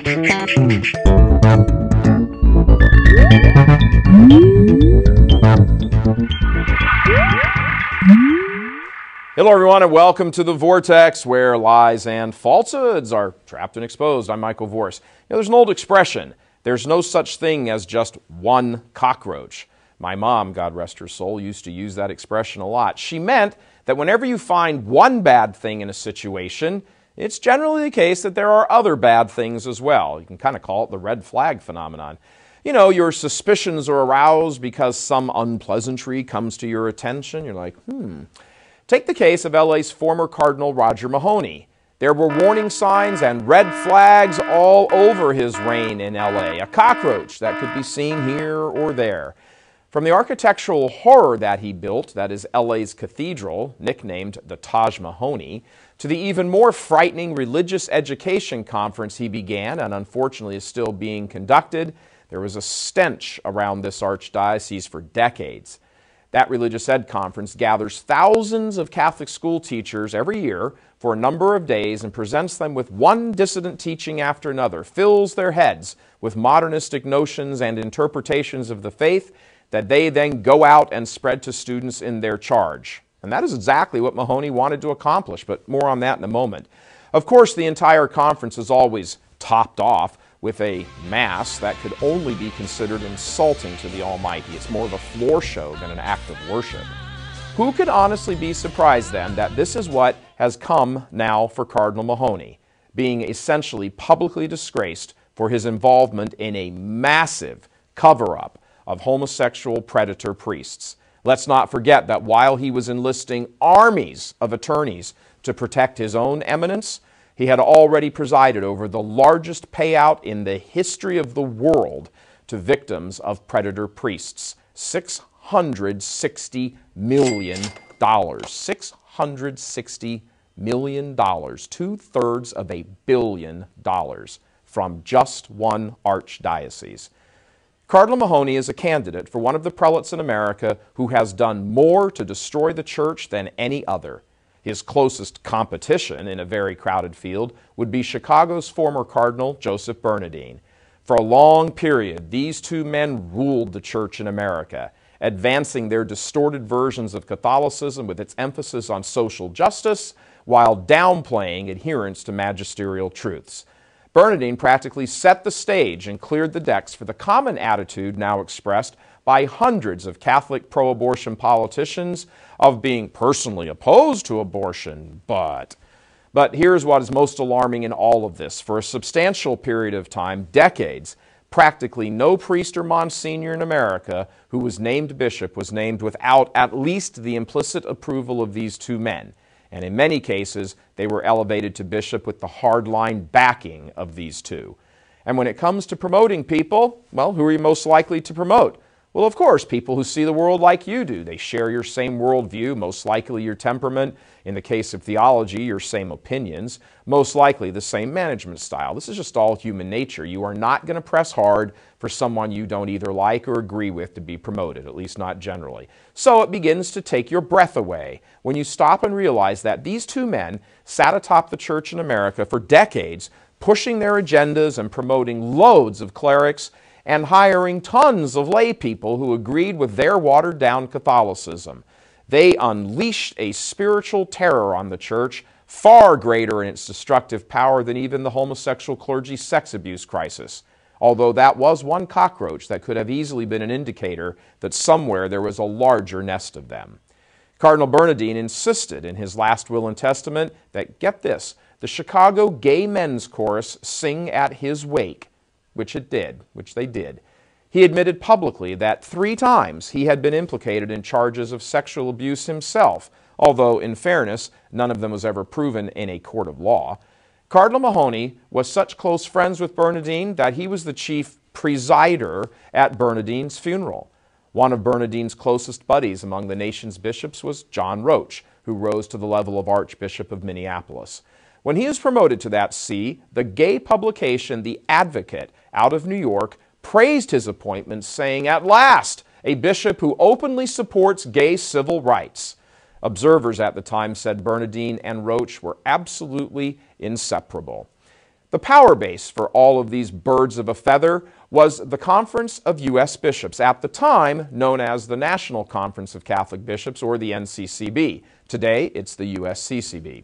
Hello everyone and welcome to the Vortex, where lies and falsehoods are trapped and exposed. I'm Michael Voris. There's an old expression, there's no such thing as just one cockroach. My mom, God rest her soul, used to use that expression a lot. She meant that whenever you find one bad thing in a situation, it's generally the case that there are other bad things as well. You can kind of call it the red flag phenomenon. You know, your suspicions are aroused because some unpleasantry comes to your attention. You're like, Take the case of LA's former Cardinal Roger Mahony. There were warning signs and red flags all over his reign in LA, a cockroach that could be seen here or there. From the architectural horror that he built, that is LA's cathedral, nicknamed the Taj Mahony, to the even more frightening religious education conference he began and unfortunately is still being conducted, there was a stench around this archdiocese for decades. That religious ed conference gathers thousands of Catholic school teachers every year for a number of days and presents them with one dissident teaching after another, fills their heads with modernistic notions and interpretations of the faith that they then go out and spread to students in their charge. And that is exactly what Mahony wanted to accomplish, but more on that in a moment. Of course, the entire conference is always topped off with a mass that could only be considered insulting to the Almighty. It's more of a floor show than an act of worship. Who could honestly be surprised then that this is what has come now for Cardinal Mahony, being essentially publicly disgraced for his involvement in a massive cover-up of homosexual predator priests? Let's not forget that while he was enlisting armies of attorneys to protect his own eminence, he had already presided over the largest payout in the history of the world to victims of predator priests. $660 million. $660 million. 2/3 of $1 billion from just one archdiocese. Cardinal Mahony is a candidate for one of the prelates in America who has done more to destroy the church than any other. His closest competition in a very crowded field would be Chicago's former Cardinal, Joseph Bernardine. For a long period, these two men ruled the church in America, advancing their distorted versions of Catholicism with its emphasis on social justice while downplaying adherence to magisterial truths. Bernardine practically set the stage and cleared the decks for the common attitude now expressed by hundreds of Catholic pro-abortion politicians of being personally opposed to abortion, but here's what is most alarming in all of this. For a substantial period of time, decades, practically no priest or monsignor in America who was named bishop was named without at least the implicit approval of these two men. And in many cases, they were elevated to bishop with the hardline backing of these two. And when it comes to promoting people, well, who are you most likely to promote? Well, of course, people who see the world like you do. They share your same worldview, most likely your temperament. In the case of theology, your same opinions, most likely the same management style. This is just all human nature. You are not going to press hard for someone you don't either like or agree with to be promoted, at least not generally. So it begins to take your breath away when you stop and realize that these two men sat atop the church in America for decades, pushing their agendas and promoting loads of clerics and hiring tons of lay people who agreed with their watered-down Catholicism. They unleashed a spiritual terror on the church, far greater in its destructive power than even the homosexual clergy sex abuse crisis, although that was one cockroach that could have easily been an indicator that somewhere there was a larger nest of them. Cardinal Bernardine insisted in his last will and testament that, get this, the Chicago Gay Men's Chorus sing at his wake, which they did. He admitted publicly that 3 times he had been implicated in charges of sexual abuse himself, although, in fairness, none of them was ever proven in a court of law. Cardinal Mahony was such close friends with Bernardine that he was the chief presider at Bernardine's funeral. One of Bernardine's closest buddies among the nation's bishops was John Roach, who rose to the level of Archbishop of Minneapolis. When he was promoted to that see, the gay publication The Advocate out of New York praised his appointment, saying, "At last, a bishop who openly supports gay civil rights." Observers at the time said Bernardine and Roach were absolutely inseparable. The power base for all of these birds of a feather was the Conference of U.S. Bishops, at the time known as the National Conference of Catholic Bishops, or the NCCB. Today, it's the USCCB.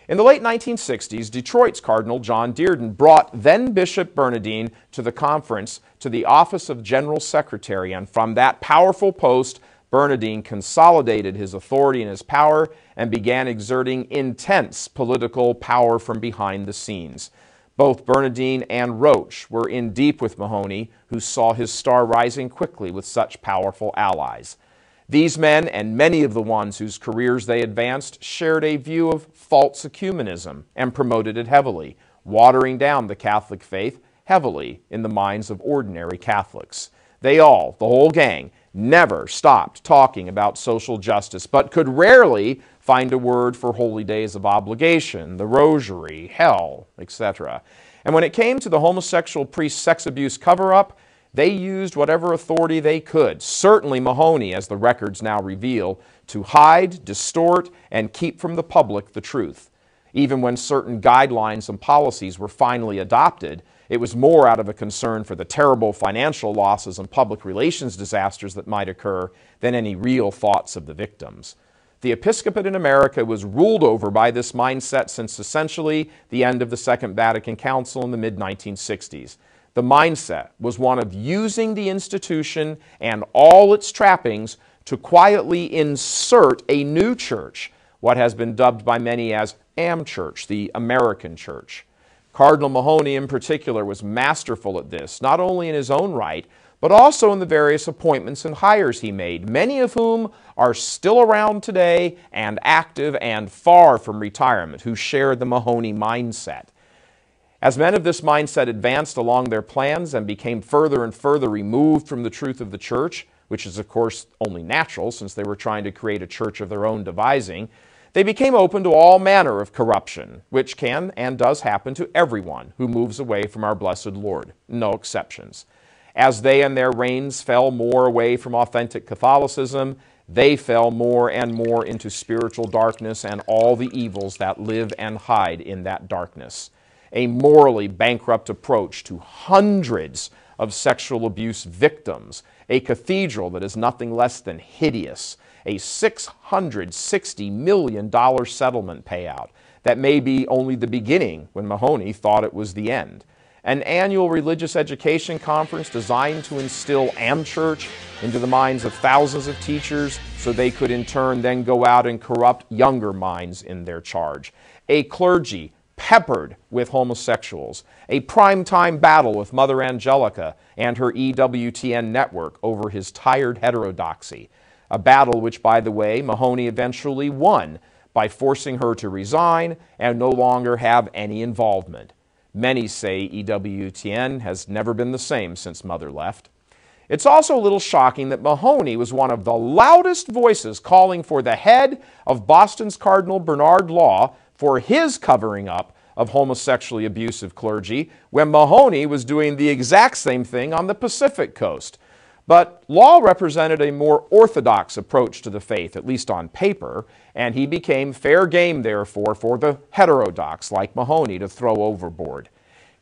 In the late 1960s, Detroit's Cardinal John Dearden brought then-Bishop Bernardin to the conference to the office of General Secretary, and from that powerful post, Bernardin consolidated his authority and his power and began exerting intense political power from behind the scenes. Both Bernardin and Roach were in deep with Mahony, who saw his star rising quickly with such powerful allies. These men, and many of the ones whose careers they advanced, shared a view of false ecumenism and promoted it heavily, watering down the Catholic faith heavily in the minds of ordinary Catholics. They all, the whole gang, never stopped talking about social justice, but could rarely find a word for holy days of obligation, the rosary, hell, etc. And when it came to the homosexual priest's sex abuse cover-up, they used whatever authority they could, certainly Mahony, as the records now reveal, to hide, distort, and keep from the public the truth. Even when certain guidelines and policies were finally adopted, it was more out of a concern for the terrible financial losses and public relations disasters that might occur than any real thoughts of the victims. The episcopate in America was ruled over by this mindset since essentially the end of the Second Vatican Council in the mid-1960s. The mindset was one of using the institution and all its trappings to quietly insert a new church, what has been dubbed by many as Am-Church, the American Church. Cardinal Mahony in particular was masterful at this, not only in his own right, but also in the various appointments and hires he made, many of whom are still around today and active and far from retirement, who share the Mahony mindset. As men of this mindset advanced along their plans and became further and further removed from the truth of the church, which is of course only natural since they were trying to create a church of their own devising, they became open to all manner of corruption, which can and does happen to everyone who moves away from our blessed Lord, no exceptions. As they and their reigns fell more away from authentic Catholicism, they fell more and more into spiritual darkness and all the evils that live and hide in that darkness. A morally bankrupt approach to hundreds of sexual abuse victims, a cathedral that is nothing less than hideous, a $660 million settlement payout that may be only the beginning when Mahony thought it was the end, an annual religious education conference designed to instill Am-Church into the minds of thousands of teachers so they could in turn then go out and corrupt younger minds in their charge, a clergy peppered with homosexuals, a primetime battle with Mother Angelica and her EWTN network over his tired heterodoxy, a battle which, by the way, Mahony eventually won by forcing her to resign and no longer have any involvement. Many say EWTN has never been the same since Mother left. It's also a little shocking that Mahony was one of the loudest voices calling for the head of Boston's Cardinal Bernard Law for his covering up of homosexually abusive clergy when Mahony was doing the exact same thing on the Pacific coast. But Law represented a more orthodox approach to the faith, at least on paper, and he became fair game, therefore, for the heterodox like Mahony to throw overboard.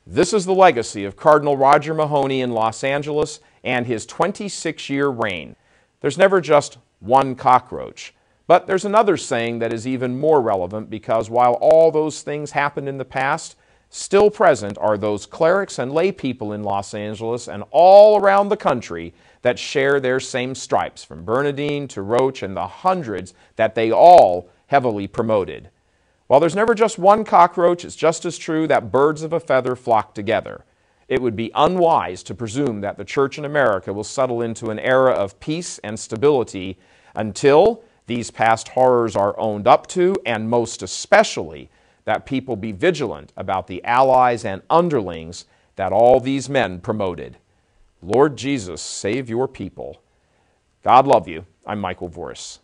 This is the legacy of Cardinal Roger Mahony in Los Angeles and his 26-year reign. There's never just one cockroach. But there's another saying that is even more relevant because while all those things happened in the past, still present are those clerics and lay people in Los Angeles and all around the country that share their same stripes, from Bernardin to Roach and the hundreds that they all heavily promoted. While there's never just one cockroach, it's just as true that birds of a feather flock together. It would be unwise to presume that the Church in America will settle into an era of peace and stability until these past horrors are owned up to, and most especially that people be vigilant about the allies and underlings that all these men promoted. Lord Jesus, save your people. God love you. I'm Michael Voris.